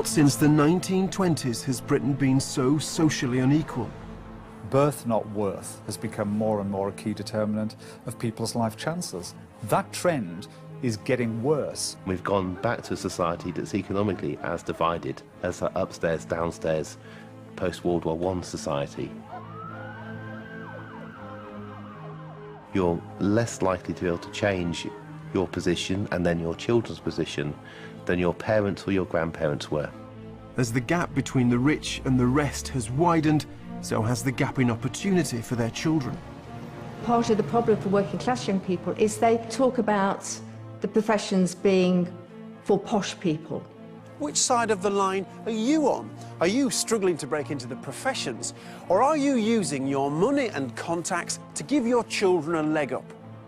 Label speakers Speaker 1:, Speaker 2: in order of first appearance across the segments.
Speaker 1: Not since the 1920s has Britain been so socially unequal.
Speaker 2: Birth, not worth, has become more and more a key determinant of people's life chances. That trend is getting worse.
Speaker 3: We've gone back to a society that's economically as divided as our upstairs, downstairs, post-World War I society. You're less likely to be able to change your position and then your children's position than your parents or your grandparents were.
Speaker 1: As the gap between the rich and the rest has widened, so has the gap in opportunity for their children.
Speaker 4: Part of the problem for working class young people is they talk about the professions being for posh people.
Speaker 5: Which side of the line are you on? Are you struggling to break into the professions, or are you using your money and contacts to give your children a leg up?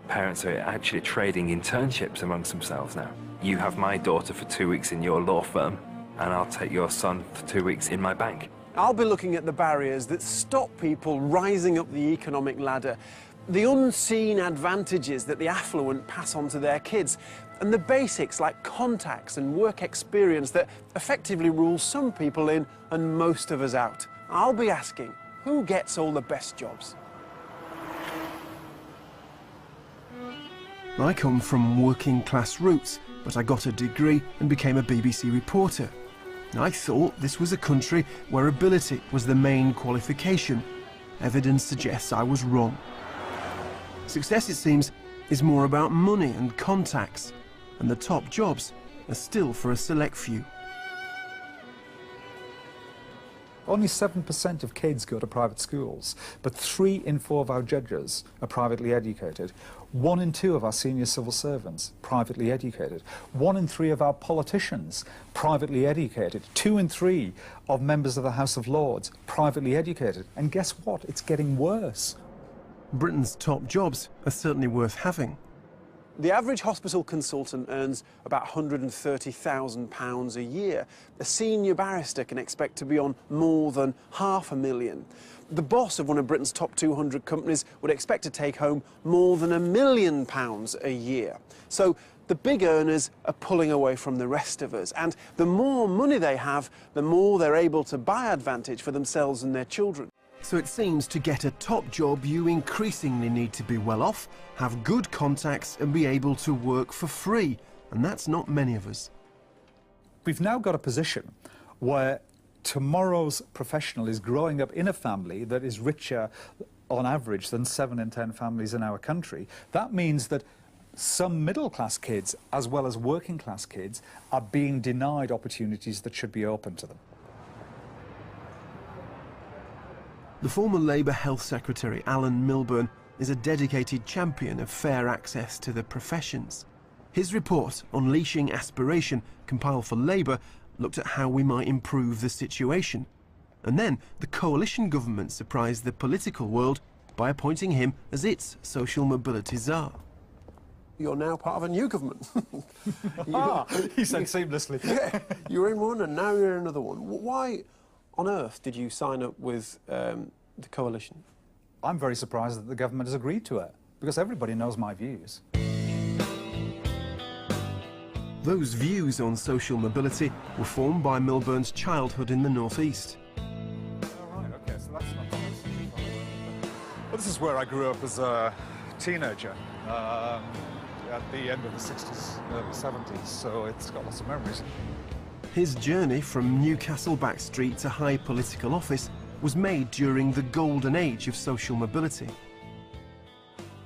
Speaker 6: Parents are actually trading internships amongst themselves now. You have my daughter for 2 weeks in your law firm, and I'll take your son for 2 weeks in my bank.
Speaker 5: I'll be looking at the barriers that stop people rising up the economic ladder, the unseen advantages that the affluent pass on to their kids, and the basics like contacts and work experience that effectively rule some people in and most of us out. I'll be asking, who gets all the best jobs?
Speaker 1: I come from working class roots, but I got a degree and became a BBC reporter. I thought this was a country where ability was the main qualification. Evidence suggests I was wrong. Success, it seems, is more about money and contacts, and the top jobs are still for a select few.
Speaker 2: Only 7% of kids go to private schools, but 3 in 4 of our judges are privately educated. 1 in 2 of our senior civil servants, privately educated. 1 in 3 of our politicians, privately educated. 2 in 3 of members of the House of Lords, privately educated. And guess what? It's getting worse.
Speaker 1: Britain's top jobs are certainly worth having.
Speaker 5: The average hospital consultant earns about £130,000 a year. A senior barrister can expect to be on more than £500,000. The boss of one of Britain's top 200 companies would expect to take home more than £1 million a year. So the big earners are pulling away from the rest of us, and the more money they have, the more they're able to buy advantage for themselves and their children.
Speaker 1: So it seems to get a top job, you increasingly need to be well off, have good contacts and be able to work for free. And that's not many of us.
Speaker 2: We've now got a position where tomorrow's professional is growing up in a family that is richer on average than 7 in 10 families in our country. That means that some middle-class kids, as well as working-class kids, are being denied opportunities that should be open to them.
Speaker 1: The former Labour Health Secretary, Alan Milburn, is a dedicated champion of fair access to the professions. His report, Unleashing Aspiration, compiled for Labour, looked at how we might improve the situation. And then the coalition government surprised the political world by appointing him as its social mobility czar.
Speaker 5: You're now part of a new government.
Speaker 2: He said seamlessly.
Speaker 5: Yeah, you were in one and now you're in another one. Why on earth did you sign up with the coalition?
Speaker 2: I'm very surprised that the government has agreed to it, because everybody knows my views.
Speaker 1: Those views on social mobility were formed by Milburn's childhood in the northeast.
Speaker 2: Oh, right, okay, so that's not nice. Well, this is where I grew up as a teenager, at the end of the 60s, early 70s, so it's got lots of memories.
Speaker 1: His journey from Newcastle Back Street to high political office was made during the golden age of social mobility.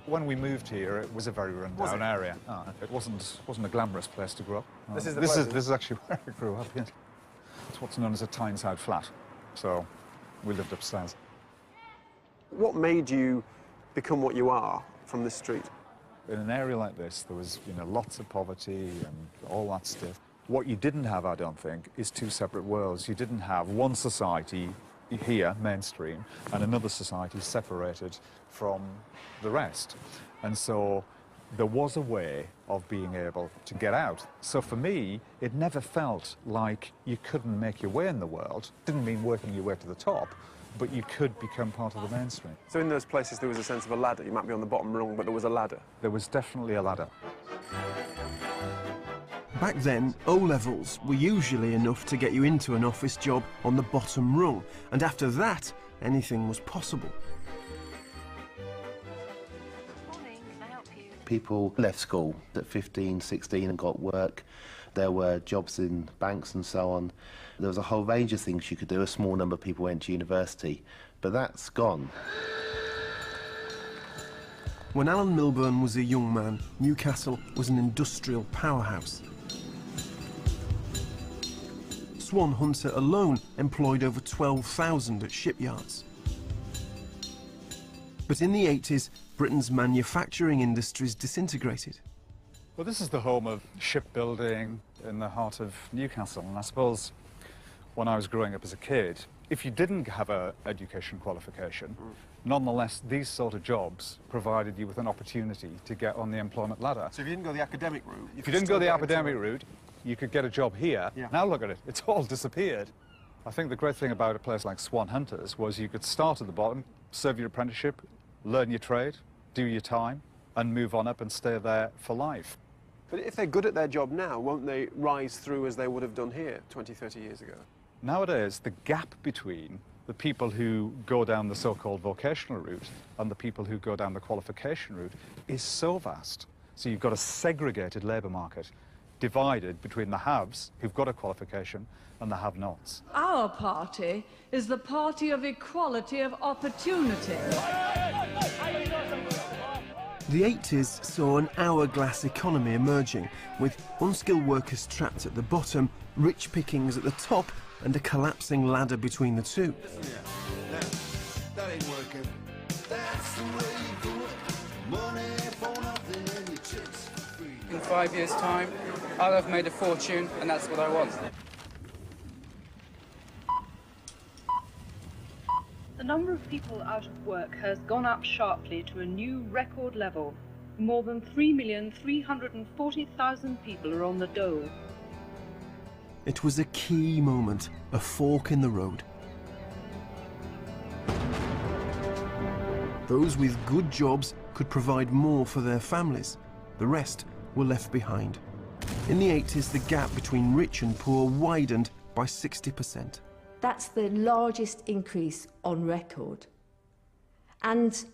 Speaker 2: When we moved here, it was a very run-down area. It wasn't a glamorous place to grow up.
Speaker 5: This is
Speaker 2: this is actually where I grew up. Yeah. It's what's known as a Tyneside flat, so we lived upstairs.
Speaker 5: What made you become what you are from this street?
Speaker 2: In an area like this, there was, lots of poverty and all that stuff. What you didn't have, I don't think, is 2 separate worlds. You didn't have one society here, mainstream, and another society separated from the rest. And so there was a way of being able to get out. So for me, it never felt like you couldn't make your way in the world. It didn't mean working your way to the top, but you could become part of the mainstream.
Speaker 5: So in those places there was a sense of a ladder. You might be on the bottom rung, but there was a ladder.
Speaker 2: There was definitely a ladder.
Speaker 1: Back then, O-levels were usually enough to get you into an office job on the bottom rung, and after that, anything was possible.
Speaker 7: Morning, can I help you?
Speaker 3: People left school at 15, 16 and got work. There were jobs in banks and so on. There was a whole range of things you could do. A small number of people went to university, but that's gone.
Speaker 1: When Alan Milburn was a young man, Newcastle was an industrial powerhouse. Swan Hunter alone employed over 12,000 at shipyards. But in the 80s, Britain's manufacturing industries disintegrated.
Speaker 2: Well, this is the home of shipbuilding in the heart of Newcastle, and I suppose when I was growing up as a kid, if you didn't have an education qualification, nonetheless, these sort of jobs provided you with an opportunity to get on the employment ladder.
Speaker 5: So if you didn't go the academic route...
Speaker 2: If you didn't go the academic route, you could get a job here.
Speaker 5: Yeah.
Speaker 2: Now look at it, it's all disappeared. I think the great thing about a place like Swan Hunters was you could start at the bottom, serve your apprenticeship, learn your trade, do your time, and move on up and stay there for life.
Speaker 5: But if they're good at their job now, won't they rise through as they would have done here 20, 30 years ago?
Speaker 2: Nowadays, the gap between the people who go down the so-called vocational route and the people who go down the qualification route is so vast. So you've got a segregated labour market, divided between the haves, who've got a qualification, and the have-nots.
Speaker 8: Our party is the party of equality of opportunity.
Speaker 1: The 80s saw an hourglass economy emerging, with unskilled workers trapped at the bottom, rich pickings at the top, and a collapsing ladder between the two.
Speaker 9: That ain't working. That's the way you do it. Money for nothing and your chicks for free.
Speaker 10: In 5 years' time, I'll have made a fortune, and that's what I want.
Speaker 11: The number of people out of work has gone up sharply to a new record level. More than 3,340,000 people are on the dole.
Speaker 1: It was a key moment, a fork in the road. Those with good jobs could provide more for their families. The rest were left behind. In the 80s, the gap between rich and poor widened by 60%.
Speaker 4: That's the largest increase on record. And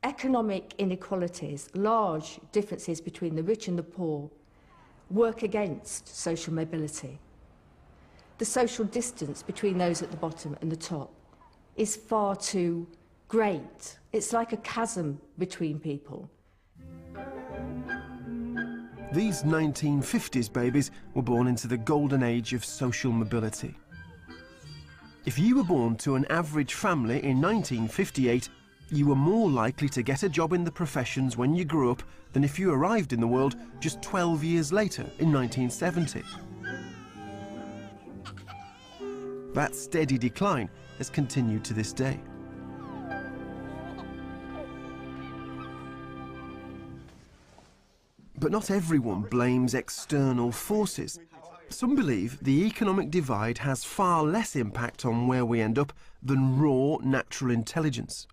Speaker 4: economic inequalities, large differences between the rich and the poor, work against social mobility. The social distance between those at the bottom and the top is far too great. It's like a chasm between people.
Speaker 1: These 1950s babies were born into the golden age of social mobility. If you were born to an average family in 1958, you were more likely to get a job in the professions when you grew up than if you arrived in the world just 12 years later in 1970. That steady decline has continued to this day. But not everyone blames external forces. Some believe the economic divide has far less impact on where we end up than raw natural intelligence.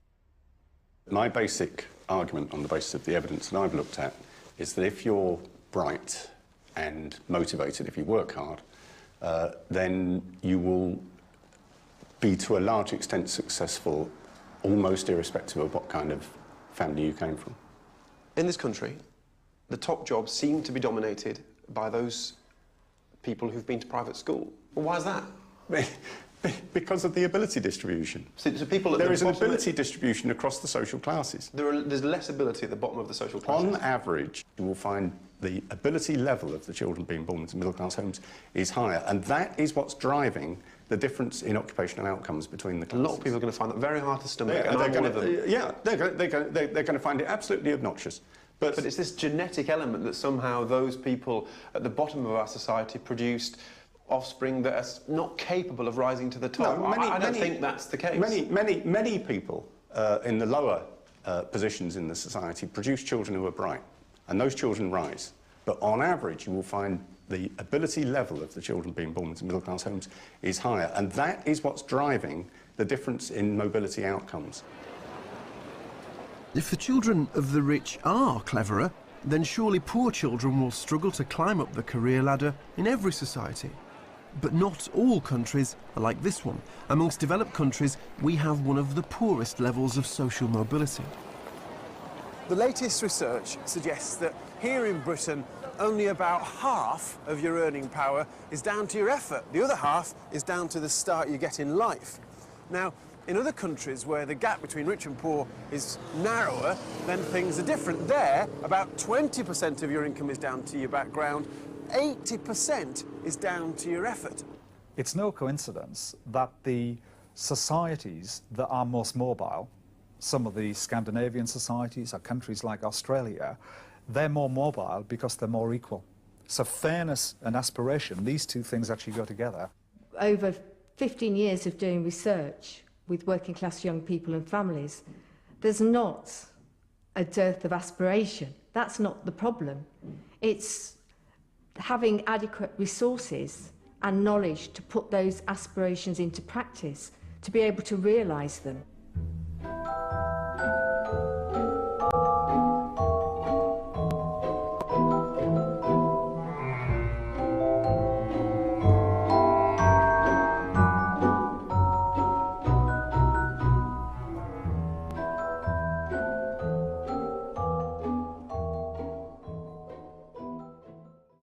Speaker 12: My basic argument on the basis of the evidence that I've looked at is that if you're bright and motivated, if you work hard, then you will be to a large extent successful, almost irrespective of what kind of family you came from.
Speaker 5: In this country, the top jobs seem to be dominated by those people who've been to private school. Well, why is that?
Speaker 12: Because of the ability distribution.
Speaker 5: So people at
Speaker 12: there
Speaker 5: the
Speaker 12: is an
Speaker 5: bottom
Speaker 12: ability distribution across the social classes.
Speaker 5: There's less ability at the bottom of the social classes.
Speaker 12: On average, you will find the ability level of the children being born into middle-class homes is higher, and that is what's driving the difference in occupational outcomes between the classes.
Speaker 5: A lot of people are going to find that very hard to stomach, and I'm one of them.
Speaker 12: Yeah, they're going to find it absolutely obnoxious.
Speaker 5: But it's this genetic element that somehow those people at the bottom of our society produced offspring that are not capable of rising to the top.
Speaker 12: No,
Speaker 5: I don't think that's the case.
Speaker 12: Many people in the lower positions in the society produce children who are bright, and those children rise. But on average, you will find the ability level of the children being born into middle-class homes is higher, and that is what's driving the difference in mobility outcomes.
Speaker 1: If the children of the rich are cleverer, then surely poor children will struggle to climb up the career ladder in every society. But not all countries are like this one. Amongst developed countries, we have one of the poorest levels of social mobility.
Speaker 5: The latest research suggests that here in Britain, only about half of your earning power is down to your effort. The other half is down to the start you get in life. Now, in other countries where the gap between rich and poor is narrower, then things are different. There, about 20% of your income is down to your background, 80% is down to your effort.
Speaker 2: It's no coincidence that the societies that are most mobile, some of the Scandinavian societies or countries like Australia, they're more mobile because they're more equal. So fairness and aspiration, these two things actually go together.
Speaker 4: Over 15 years of doing research with working class young people and families, there's not a dearth of aspiration. That's not the problem. It's having adequate resources and knowledge to put those aspirations into practice, to be able to realise them.